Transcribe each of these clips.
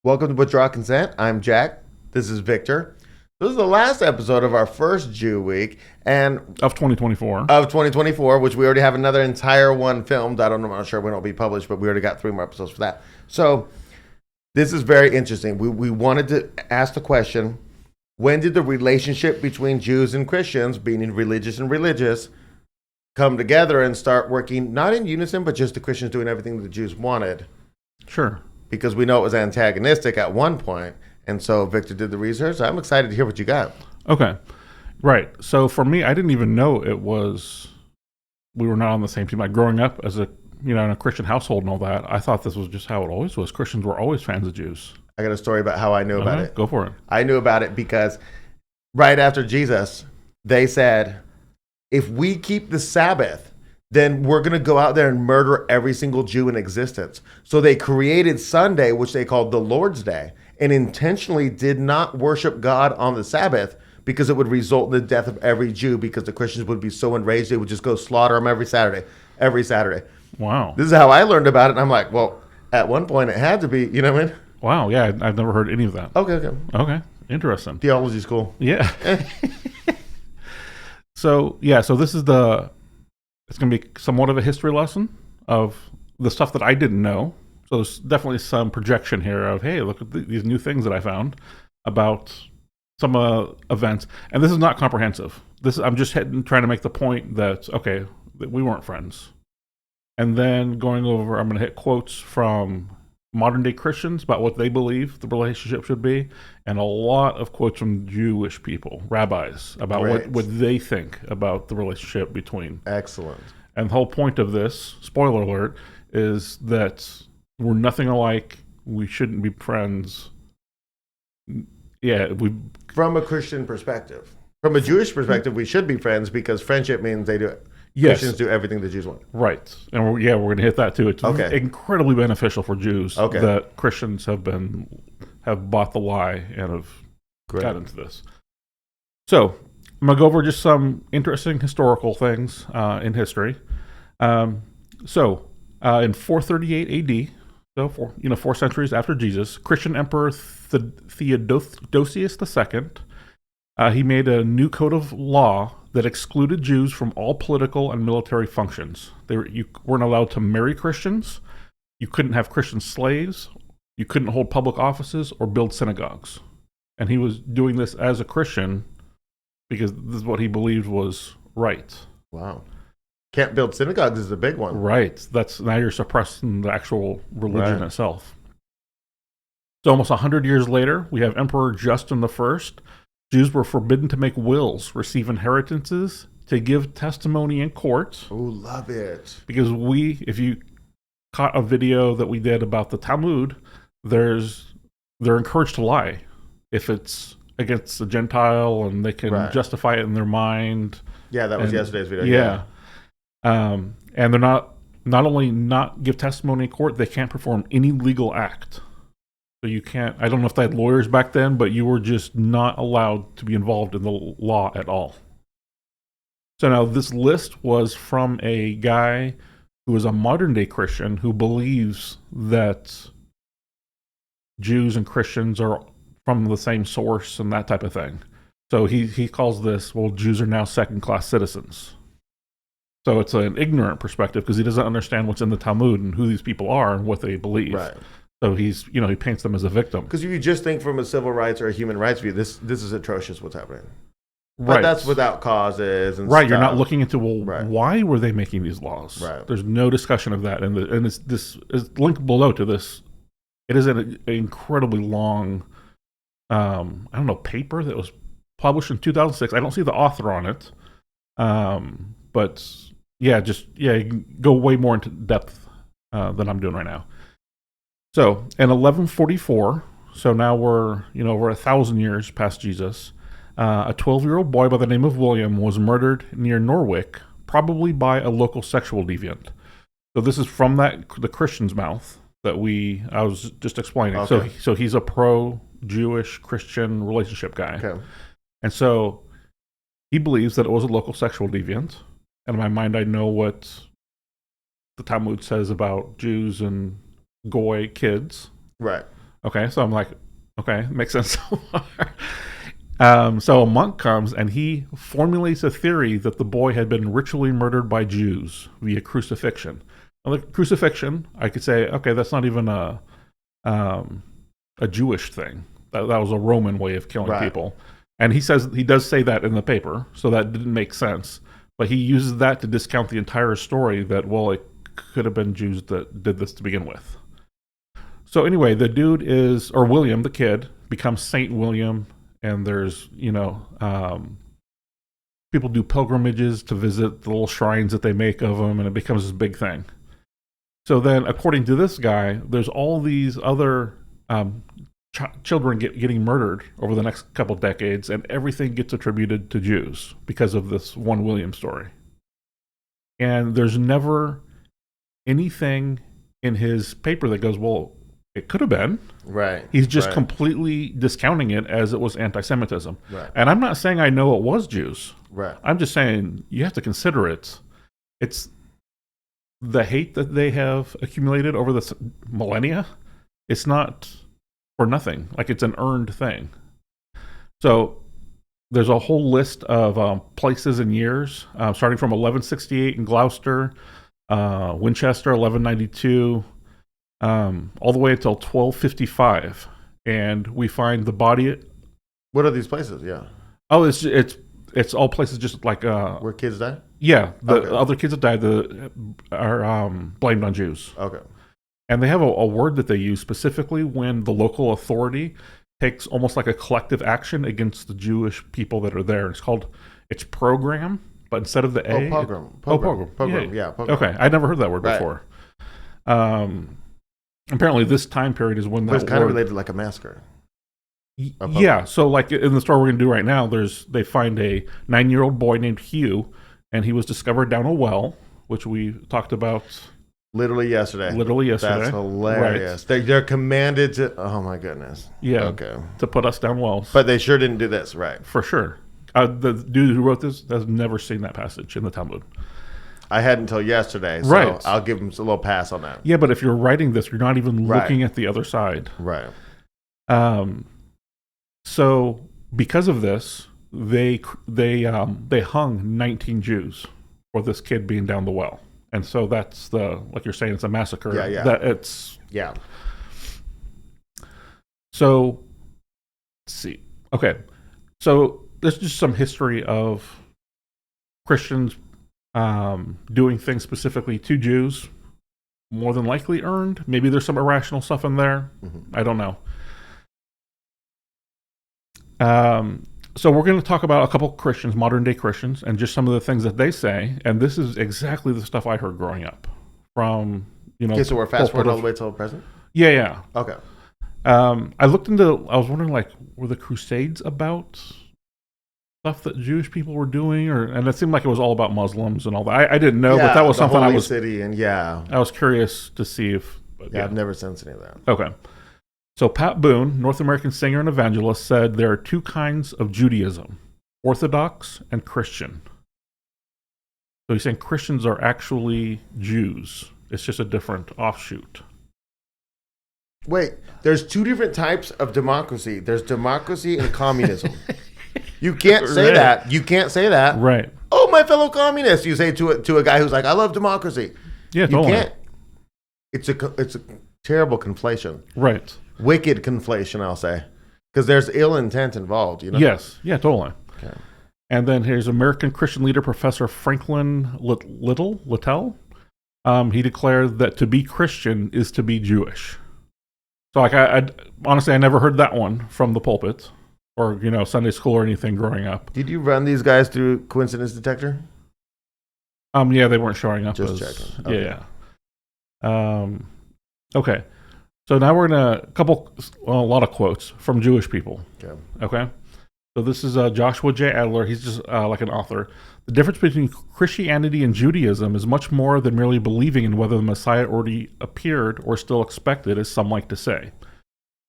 Welcome to Withdraw Consent. I'm Jack. This is Victor. This is the last episode of our first Jew week and Of 2024. of 2024, which we already have another entire one filmed. I'm not sure when it'll be published, but we already got 3 more episodes for that. So this is very interesting. We wanted to ask the question, when did the relationship between Jews and Christians, being religious and religious, come together and start working not in unison, but just the Christians doing everything the Jews wanted? Sure. Because we know it was antagonistic at one point. And so Victor did the research. I'm excited to hear what you got. Okay. Right. So for me, I didn't even know we were not on the same team. Like growing up as in a Christian household and all that, I thought this was just how it always was. Christians were always fans of Jews. I got a story about how I knew about it. Go for it. I knew about it because right after Jesus, they said, if we keep the Sabbath, then we're going to go out there and murder every single Jew in existence. So they created Sunday, which they called the Lord's Day, and intentionally did not worship God on the Sabbath because it would result in the death of every Jew, because the Christians would be so enraged they would just go slaughter them every Saturday. Wow. This is how I learned about it. And I'm like, well, at one point it had to be, you know what I mean? Wow. Yeah. I've never heard any of that. Okay. Interesting. Theology's cool. Yeah. So this is it's going to be somewhat of a history lesson of the stuff that I didn't know. So there's definitely some projection here of, hey, look at these new things that I found about some events. And this is not comprehensive. I'm just trying to make the point that, okay, that we weren't friends. And then I'm going to hit quotes from modern day Christians about what they believe the relationship should be, and a lot of quotes from Jewish people, rabbis, about what they think about the relationship between. Excellent. And the whole point of this, spoiler alert, is that we're nothing alike. We shouldn't be friends. Yeah, from a Christian perspective. From a Jewish perspective, we should be friends because friendship means they do it. Yes. Christians do everything the Jews want. Right. And we're going to hit that too. It's incredibly beneficial for Jews that Christians have bought the lie and have got into this. So I'm going to go over just some interesting historical things in history. In 438 AD, so 4 centuries after Jesus, Christian Emperor Theodosius II, he made a new code of law that excluded Jews from all political and military functions. You weren't allowed to marry Christians. You couldn't have Christian slaves. You couldn't hold public offices or build synagogues. And he was doing this as a Christian because this is what he believed was right. Wow. Can't build synagogues is a big one. Right. Now you're suppressing the actual religion itself. So almost 100 years later, we have Emperor Justin I. Jews were forbidden to make wills, receive inheritances, to give testimony in court. Oh, love it. Because if you caught a video that we did about the Talmud, they're encouraged to lie if it's against a Gentile and they can justify it in their mind. Yeah, that was yesterday's video. Yeah. And they're not only not give testimony in court, they can't perform any legal act. So you can't, I don't know if they had lawyers back then, but you were just not allowed to be involved in the law at all. So now this list was from a guy who is a modern day Christian who believes that Jews and Christians are from the same source and that type of thing. So he calls this, Jews are now second-class citizens. So it's an ignorant perspective because he doesn't understand what's in the Talmud and who these people are and what they believe. Right. So he paints them as a victim. Because if you just think from a civil rights or a human rights view, this is atrocious what's happening. Right. But that's without causes and right. stuff. You're not looking into why were they making these laws? Right. There's no discussion of that, and this is linked below to this. It is an incredibly long, paper that was published in 2006. I don't see the author on it, but you can go way more into depth than I'm doing right now. So in 1144, so now we're over 1,000 years past Jesus, a 12-year-old boy by the name of William was murdered near Norwich, probably by a local sexual deviant. So this is from the Christian's mouth that I was just explaining. Okay. So he's a pro-Jewish Christian relationship guy. Okay. And so he believes that it was a local sexual deviant. And in my mind, I know what the Talmud says about Jews and Goy kids. Right. Okay, so I'm like, okay, makes sense so far. So a monk comes and he formulates a theory that the boy had been ritually murdered by Jews via crucifixion. Now, the crucifixion, I could say, okay, that's not even a Jewish thing. That was a Roman way of killing people. And he does say that in the paper, so that didn't make sense. But he uses that to discount the entire story that, well, it could have been Jews that did this to begin with. So anyway, the dude or William, the kid, becomes Saint William. And there's, people do pilgrimages to visit the little shrines that they make of him, and it becomes this big thing. So then, according to this guy, there's all these other children getting murdered over the next couple decades, and everything gets attributed to Jews because of this one William story. And there's never anything in his paper that goes, well, it could have been. Right. He's just completely discounting it as it was anti-Semitism. Right. And I'm not saying I know it was Jews. Right. I'm just saying you have to consider it. It's the hate that they have accumulated over the millennia. It's not for nothing. Like, it's an earned thing. So there's a whole list of places and years, starting from 1168 in Gloucester, Winchester, 1192, all the way until 1255, and we find the body. What are these places? Yeah. Oh, it's all places just like where kids die. Yeah, the other kids that died are blamed on Jews. Okay. And they have a word that they use specifically when the local authority takes almost like a collective action against the Jewish people that are there. It's program, but instead of the A. Pogrom. Pogrom. Yeah, pogrom. Okay, I'd never heard that word before. Apparently, this time period is when but it's kind of related to like a massacre. Yeah, so like in the story we're going to do right now, they find a 9-year-old boy named Hugh, and he was discovered down a well, which we talked about literally yesterday. That's hilarious. Right. They're commanded to. Oh my goodness. Yeah. Okay. To put us down wells, but they sure didn't do this, right? For sure. The dude who wrote this has never seen that passage in the Talmud. I had until yesterday, so right. I'll give him a little pass on that. Yeah, but if you're writing this, you're not even looking at the other side. Right. So because of this, they hung 19 Jews for this kid being down the well, and so that's like you're saying, it's a massacre. Yeah. So let's see. Okay, so there's just some history of Christians doing things specifically to Jews, more than likely earned. Maybe there's some irrational stuff in there. Mm-hmm. I don't know. So we're going to talk about a couple Christians, modern day Christians, and just some of the things that they say. And this is exactly the stuff I heard growing up from, Okay, so we're fast forward all the way till the present? Yeah. Okay. I was wondering, like, were the Crusades about stuff that Jewish people were doing, and it seemed like it was all about Muslims and all that. I didn't know, but that was something I was curious to see if. I've never sensed any of that. Okay, so Pat Boone, North American singer and evangelist, said there are two kinds of Judaism: Orthodox and Christian. So he's saying Christians are actually Jews. It's just a different offshoot. Wait, there's two different types of democracy. There's democracy and communism. You can't say that. You can't say that. Right. Oh, my fellow communist. You say to a guy who's like, I love democracy. Yeah, you can't. It's a terrible conflation. Right. Wicked conflation, I'll say. Because there's ill intent involved, Yes. Yeah, totally. Okay. And then here's American Christian leader Professor Franklin Littell. He declared that to be Christian is to be Jewish. So, like, I honestly, I never heard that one from the pulpit or, Sunday school or anything growing up. Did you run these guys through coincidence detector? Yeah, they weren't showing up. Just checking. Okay. Yeah. Okay. So now we're going to a lot of quotes from Jewish people. Okay. So this is Joshua J. Adler. He's just like an author. The difference between Christianity and Judaism is much more than merely believing in whether the Messiah already appeared or still expected, as some like to say.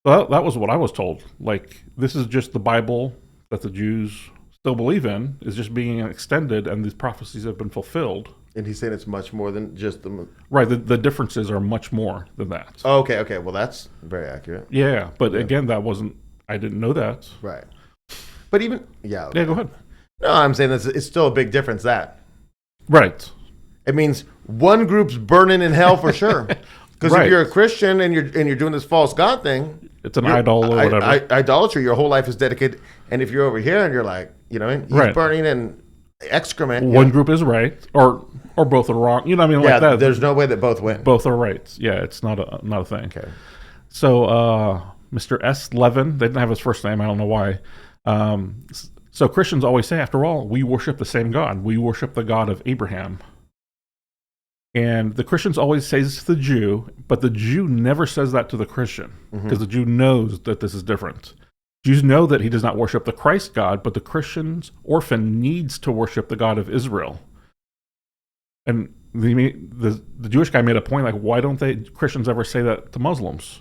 Well, that was what I was told. Like, this is just the Bible that the Jews still believe in, is just being extended, and these prophecies have been fulfilled. And he's saying it's much more than just the... Right, the differences are much more than that. Oh, okay. Well, that's very accurate. Yeah, but again, that wasn't... I didn't know that. Right. But even... Yeah. Yeah, go ahead. No, I'm saying it's still a big difference, that. Right. It means one group's burning in hell for sure. Because Right. if you're a Christian and you're doing this false God thing... It's an idol or whatever. Idolatry, your whole life is dedicated. And if you're over here and you're like, you know, he's Right. burning in excrement... One group is right, or both are wrong. You know what I mean? Like that. There's no way that both win. Both are right. Yeah, it's not a thing. Okay. So Mr. S. Levin, they didn't have his first name. I don't know why. So Christians always say, after all, we worship the same God. We worship the God of Abraham. And the Christians always say this to the Jew, but the Jew never says that to the Christian because the Jew knows that this is different. Jews know that he does not worship the Christ God, but the Christian's orphan needs to worship the God of Israel. And the Jewish guy made a point, like, why don't Christians ever say that to Muslims?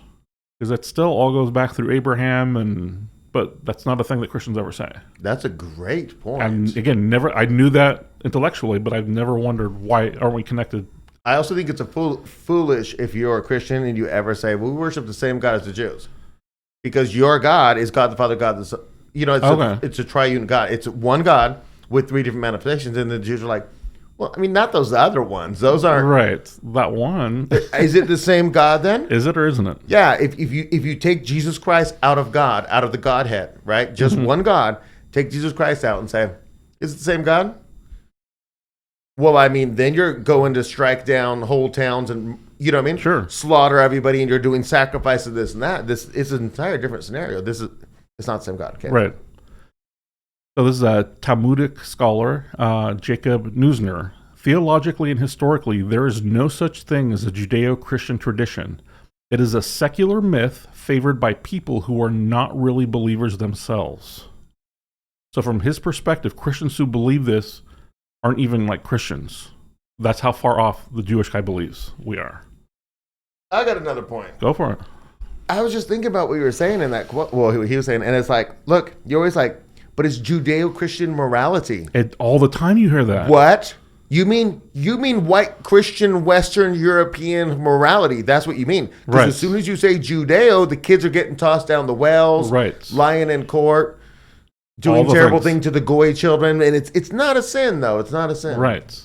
Because it still all goes back through Abraham, but that's not a thing that Christians ever say. That's a great point. And again, I knew that intellectually, but I've never wondered why aren't we connected. I also think it's foolish if you're a Christian and you ever say, well, we worship the same God as the Jews. Because your God is God the Father, God the Son. You know, it's a triune God. It's one God with three different manifestations. And the Jews are like, well, I mean, not those other ones. Those aren't. Right. That one. Is it the same God then? Is it or isn't it? Yeah. If you take Jesus Christ out of God, out of the Godhead, right? Just one God, take Jesus Christ out and say, is it the same God? Well, I mean, then you're going to strike down whole towns and, you know what I mean? Sure. Slaughter everybody and you're doing sacrifices, this and that. This is an entire different scenario. It's not the same God. Okay. Right. So this is a Talmudic scholar, Jacob Neusner. Theologically and historically, there is no such thing as a Judeo-Christian tradition. It is a secular myth favored by people who are not really believers themselves. So from his perspective, Christians who believe this aren't even like Christians. That's how far off the Jewish guy believes we are. I got another point. Go for it. I was just thinking about what you were saying in that quote. Well, he was saying, and it's like, look, you're always like, but it's Judeo-Christian morality. All the time you hear that. What? You mean white Christian Western European morality? That's what you mean. Because Right. as soon as you say Judeo, the kids are getting tossed down the wells, Right. lying in court, doing terrible things to the goy children, and it's not a sin though. It's not a sin. Right.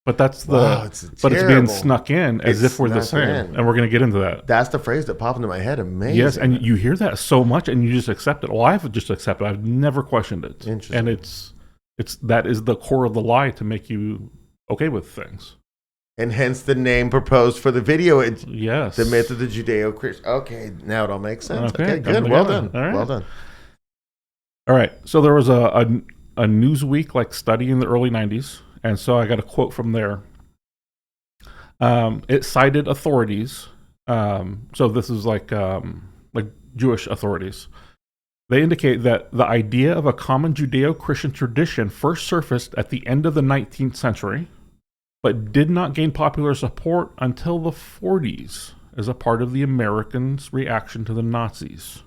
But that's it's but it's being terrible. snuck in as It's if we're the snuck same. in. And we're going to get into that. That's the phrase that popped into my head. Amazing. Yes, and you hear that so much and you just accept it. Well, I've just accepted it. I've never questioned it. Interesting. And it's that is the core of the lie to make you okay with things. And hence the name proposed for the video. Yes. The myth of the Judeo-Christian. Okay, now it all makes sense. Okay, Okay, good. come Well together. done. All right. Well done. All right. So there was a Newsweek study in the early 90s, and so I got a quote from there. It cited authorities. So this is like Jewish authorities. They indicate that the idea of a common Judeo-Christian tradition first surfaced at the end of the 19th century, but did not gain popular support until the 40s as a part of the Americans' reaction to the Nazis.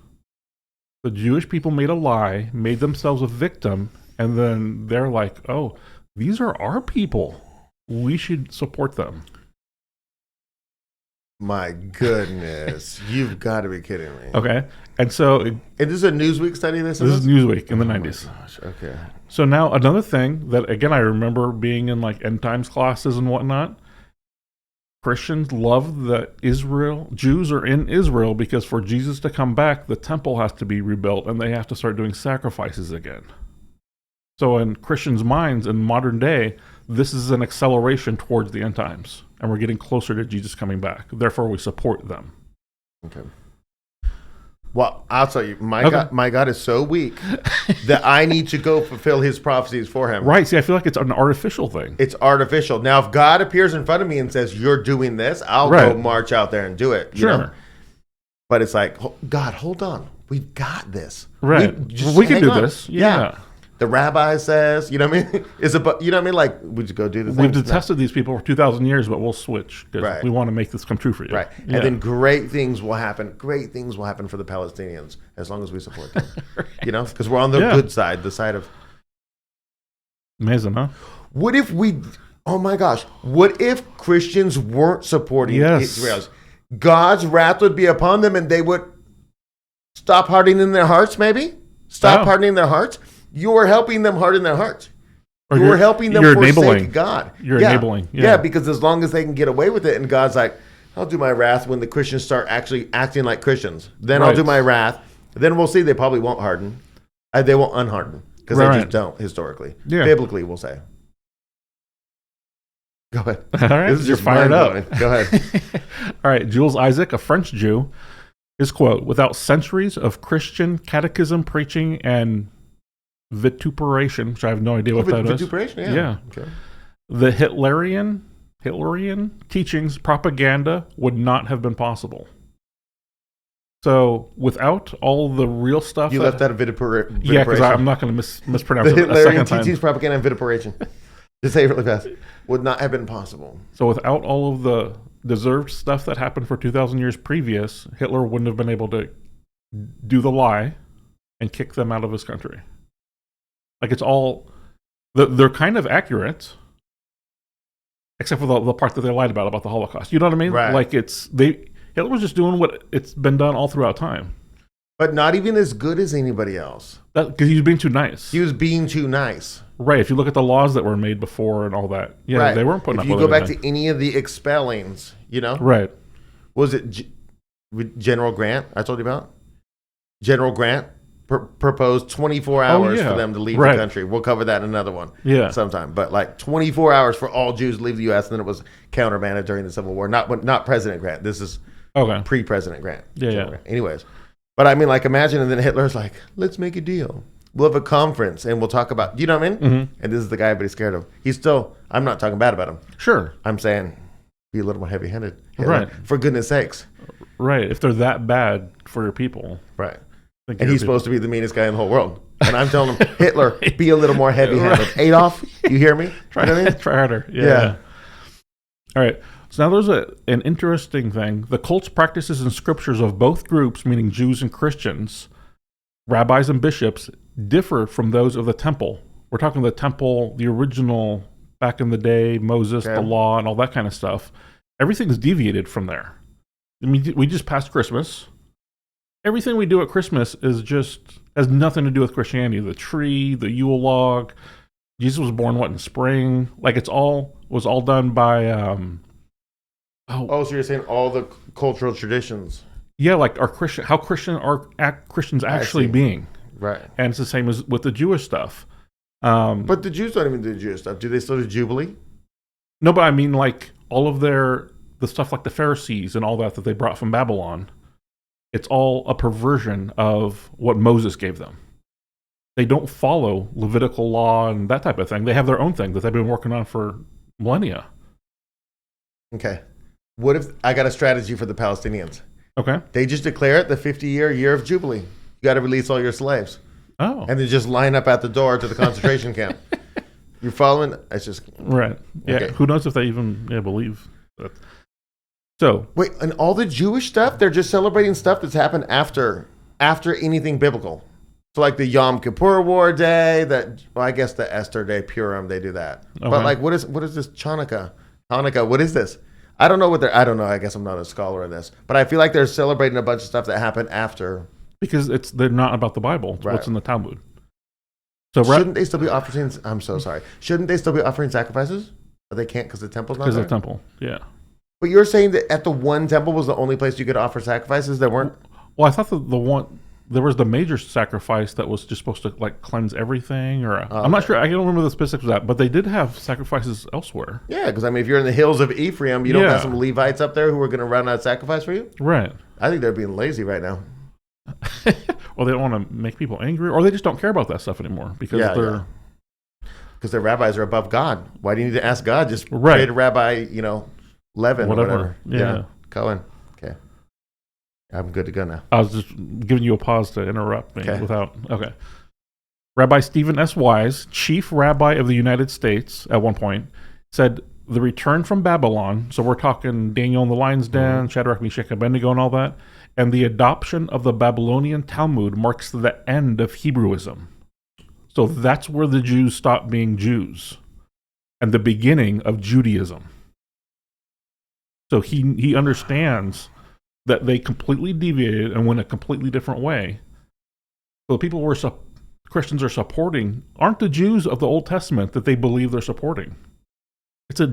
The Jewish people made a lie, made themselves a victim, and then they're like, oh, these are our people. We should support them. My goodness. You've got to be kidding me. Okay. And so And this is a Newsweek study? This is Newsweek in the 90s. My gosh. Okay. So now another thing that, again, I remember being in like end times classes and whatnot. Christians love that Jews are in Israel because for Jesus to come back, the temple has to be rebuilt and they have to start doing sacrifices again. So in Christians' minds in modern day, this is an acceleration towards the end times. And we're getting closer to Jesus coming back. Therefore, we support them. Okay. Well, I'll tell you, my God is so weak that I need to go fulfill his prophecies for him. Right. See, I feel like it's an artificial thing. It's artificial. Now, if God appears in front of me and says, you're doing this, I'll go march out there and do it. You know? But it's like, God, hold on. We've got this. Right. We can do this. Yeah. The rabbi says, you know what I mean? You know what I mean? Like, we just go do the thing. We've detested these people for 2,000 years, but we'll switch because we want to make this come true for you. Right. Yeah. And then great things will happen. Great things will happen for the Palestinians as long as we support them. You know? Because we're on the good side, the side of... Amazing, huh? What if we... Oh my gosh. What if Christians weren't supporting Yes. Israelis? God's wrath would be upon them and they would stop hardening their hearts, maybe? Stop hardening their hearts? You are helping them harden their hearts. Or You're helping them forsake God. You're enabling. Yeah, because as long as they can get away with it, and God's like, I'll do my wrath when the Christians start actually acting like Christians. Then I'll do my wrath. Then we'll see they probably won't harden. They won't unharden because they just don't historically. Yeah. Biblically, we'll say. Go ahead. All right, This is you're just fired up. mind-blowing. Go ahead. All right, Jules Isaac, a French Jew, his quote: "Without centuries of Christian catechism preaching and vituperation," which I have no idea what that is. Vituperation, Yeah. Okay. The Hitlerian teachings, propaganda would not have been possible. So without all the real stuff, You left out of vituperation. yeah, because I'm not going to mispronounce The it a second Hitlerian time. teachings, propaganda, and vituperation. Just say it really fast. Would not have been possible. So without all of the deserved stuff that happened for 2,000 years previous, Hitler wouldn't have been able to do the lie and kick them out of his country. Like, it's all, they're kind of accurate, except for the part that they lied about the Holocaust. You know what I mean? Right. Like, Hitler was just doing what it's been done all throughout time. But not even as good as anybody else. Because he was being too nice. He was being too nice. Right. If you look at the laws that were made before and all that, yeah, Right. they weren't putting if up you with go back anything. to any of the expellings, you know? Right. Was it General Grant I told you about? General Grant proposed 24 hours for them to leave the country. We'll cover that in another one sometime. But like 24 hours for all Jews to leave the U.S., and then it was countermanded during the Civil War. Not President Grant. This is pre-President Grant. Yeah. Anyways. But I mean, like, imagine, and then Hitler's like, let's make a deal. We'll have a conference, and we'll talk about, you know what I mean? Mm-hmm. And this is the guy everybody's scared of. I'm not talking bad about him. Sure. I'm saying, be a little more heavy-handed. Hitler, Right. For goodness sakes. Right. If they're that bad for your people. Right. And he's supposed to be the meanest guy in the whole world. And I'm telling him, Hitler, be a little more heavy-handed. Right. Adolf, you hear me? Try harder. Yeah. All right. So now there's an interesting thing. The cults, practices, and scriptures of both groups, meaning Jews and Christians, rabbis and bishops, differ from those of the temple. We're talking the temple, the original, back in the day, Moses, the law, and all that kind of stuff. Everything's deviated from there. I mean, we just passed Christmas. Everything we do at Christmas has nothing to do with Christianity. The tree, the Yule log, Jesus was born, in spring? Like, was all done by... so you're saying all the cultural traditions? Yeah, like how Christians actually being? Right. And it's the same as with the Jewish stuff. But the Jews don't even do Jewish stuff. Do they still do Jubilee? No, but I mean, like, all of the stuff like the Pharisees and all that they brought from Babylon, it's all a perversion of what Moses gave them. They don't follow Levitical law and that type of thing. They have their own thing that they've been working on for millennia. Okay. What if I got a strategy for the Palestinians? Okay. They just declare it the 50-year of Jubilee. You got to release all your slaves. Oh. And then just line up at the door to the concentration camp. You're following? It's just... Right. Yeah. Okay. Who knows if they even believe that. So... Wait, and all the Jewish stuff, they're just celebrating stuff that's happened after anything biblical. So like the Yom Kippur War Day, I guess the Esther Day, Purim, they do that. Okay. But like, what is this Hanukkah? What is this? I don't know I don't know. I guess I'm not a scholar in this, but I feel like they're celebrating a bunch of stuff that happened after. Because they're not about the Bible. It's what's in the Talmud. So shouldn't they still be offering? I'm so sorry. Shouldn't they still be offering sacrifices? But they can't because the temple's not there. Because of the temple, yeah. But you're saying that at the one temple was the only place you could offer sacrifices? There weren't. Well, I thought there was the major sacrifice that was just supposed to like cleanse everything, or I'm not sure. I don't remember the specifics of that, but they did have sacrifices elsewhere. Yeah, because I mean, if you're in the hills of Ephraim, you don't have some Levites up there who are going to run out sacrifice for you, right? I think they're being lazy right now. Well, they don't want to make people angry, or they just don't care about that stuff anymore because because their rabbis are above God. Why do you need to ask God? Just create a rabbi, Levin, whatever. Yeah, Cohen. Okay. I'm good to go now. I was just giving you a pause to interrupt me Okay. Rabbi Stephen S. Wise, chief rabbi of the United States at one point, said the return from Babylon, so we're talking Daniel in the lion's den, Shadrach, Meshach, Abednego and all that, and the adoption of the Babylonian Talmud marks the end of Hebrewism. So that's where the Jews stopped being Jews. and the beginning of Judaism. So he understands that they completely deviated and went a completely different way. So the people Christians are supporting aren't the Jews of the Old Testament that they believe they're supporting. It's a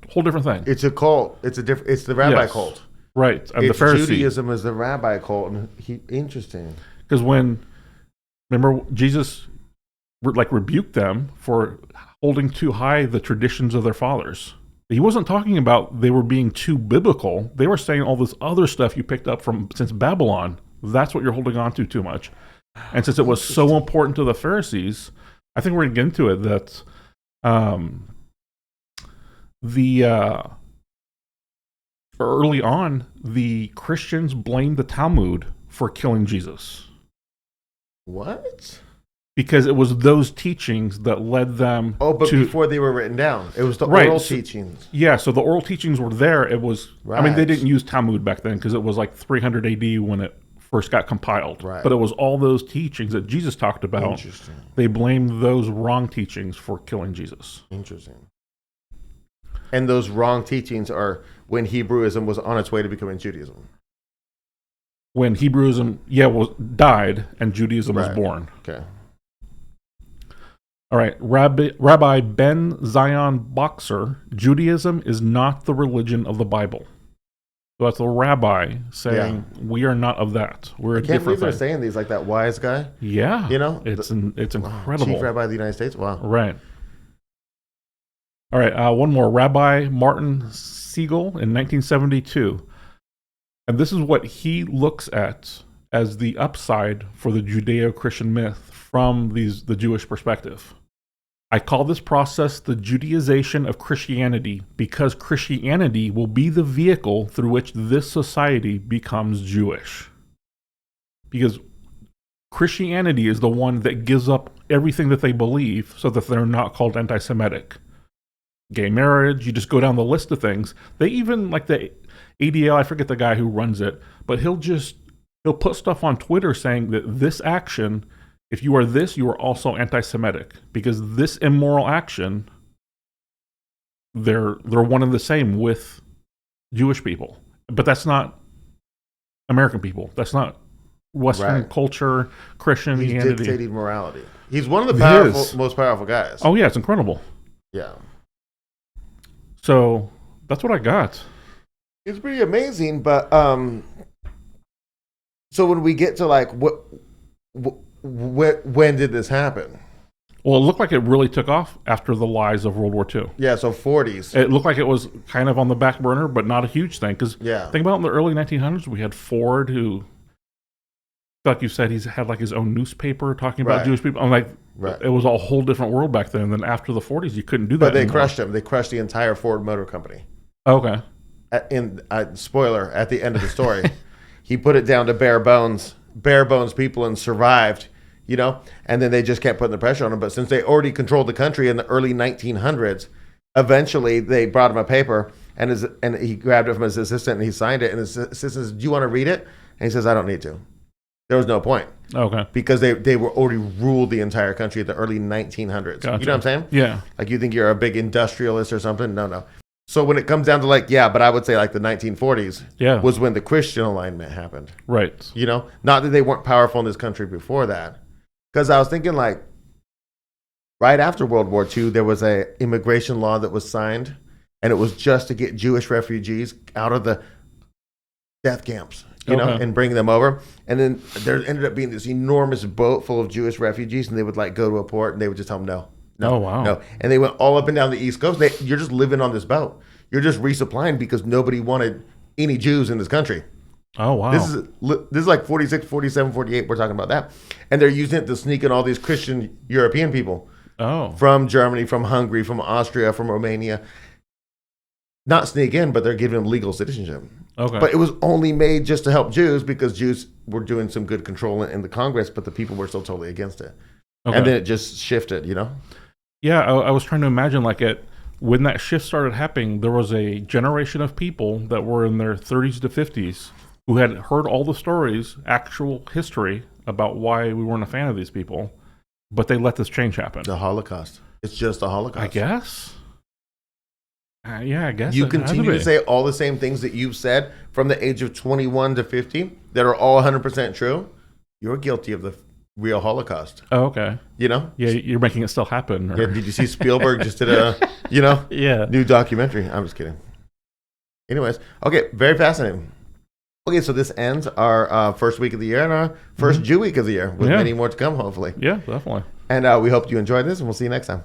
whole different thing. It's a cult. It's the rabbi cult. Right. And the Pharisee. Judaism is the rabbi cult. And interesting. Because remember, Jesus rebuked them for holding too high the traditions of their fathers. He wasn't talking about they were being too biblical. They were saying all this other stuff you picked up since Babylon. That's what you're holding on to too much. And since it was so important to the Pharisees, I think we're going to get into it that early on, the Christians blamed the Talmud for killing Jesus. What? Because it was those teachings that led them before they were written down. It was the oral teachings. Yeah, so the oral teachings were there. It was, right. I mean, they didn't use Talmud back then because it was like 300 AD when it first got compiled. Right. But it was all those teachings that Jesus talked about. Interesting. They blamed those wrong teachings for killing Jesus. Interesting. And those wrong teachings are when Hebrewism was on its way to becoming Judaism. When Hebrewism, died and Judaism was born. Okay. All right, Rabbi Ben Zion Boxer, Judaism is not the religion of the Bible. So that's a rabbi saying, we are not of that. We're a different thing. I can't believe they're saying these, like that wise guy. Yeah. You know? It's incredible. Chief rabbi of the United States? Wow. Right. All right, one more. Rabbi Martin Siegel in 1972. And this is what he looks at as the upside for the Judeo-Christian myth from the Jewish perspective. I call this process the Judaization of Christianity because Christianity will be the vehicle through which this society becomes Jewish. Because Christianity is the one that gives up everything that they believe so that they're not called anti-Semitic. Gay marriage, you just go down the list of things. They even, like the ADL, I forget the guy who runs it, but he'll put stuff on Twitter saying that this action, if you are this, you are also anti-Semitic. Because this immoral action, they're one and the same with Jewish people. But that's not American people. That's not Western culture, Christianity. He's dictating morality. He's one of the most powerful guys. Oh, yeah, it's incredible. Yeah. So that's what I got. It's pretty amazing, but so when we get to like when did this happen? Well, it looked like it really took off after the lies of World War II. Yeah, so 40s. It looked like it was kind of on the back burner, but not a huge thing. Because think about in the early 1900s, we had Ford, who, like you said, he's had like his own newspaper talking about Jewish people. I'm like, it was a whole different world back then. And then after the 40s, you couldn't do that. But they crushed him. They crushed the entire Ford Motor Company. Okay. Spoiler, at the end of the story, he put it down to bare bones people and survived, you know, and then they just kept putting the pressure on him. But since they already controlled the country in the early 1900s, eventually they brought him a paper and he grabbed it from his assistant and he signed it. And his assistant says, "Do you want to read it?" And he says, "I don't need to." There was no point. Okay. Because they were already ruled the entire country in the early 1900s. Gotcha. You know what I'm saying? Yeah. Like you think you're a big industrialist or something? No. So when it comes down to but I would say like the 1940s was when the Christian alignment happened. Right. You know, not that they weren't powerful in this country before that. Because I was thinking like right after World War II, there was a immigration law that was signed, and it was just to get Jewish refugees out of the death camps, you know, and bring them over. And then there ended up being this enormous boat full of Jewish refugees, and they would like go to a port, and they would just tell them no. Oh, wow. No. And they went all up and down the East Coast. You're just living on this boat. You're just resupplying because nobody wanted any Jews in this country. Oh, wow. This is like 46, 47, 48. We're talking about that. And they're using it to sneak in all these Christian European people. Oh. From Germany, from Hungary, from Austria, from Romania. Not sneak in, but they're giving them legal citizenship. Okay. But it was only made just to help Jews because Jews were doing some good control in the Congress, but the people were still totally against it. Okay. And then it just shifted, you know? Yeah, I was trying to imagine when that shift started happening, there was a generation of people that were in their 30s to 50s who had heard all the stories, actual history about why we weren't a fan of these people, but they let this change happen. The Holocaust. It's just the Holocaust. I guess. Yeah, I guess You it had to continue to be. say all the same things that you've said from the age of 21 to 50 that are all 100% true. You're guilty of the real Holocaust. Oh, okay. You know? Yeah, you're making it still happen. Or... Yeah, did you see Spielberg just did a, Yeah. new documentary? I'm just kidding. Anyways, okay, very fascinating. Okay, so this ends our first week of the year and our first Jew week of the year with Yeah. many more to come, hopefully. Yeah, definitely. And we hope you enjoyed this, and we'll see you next time.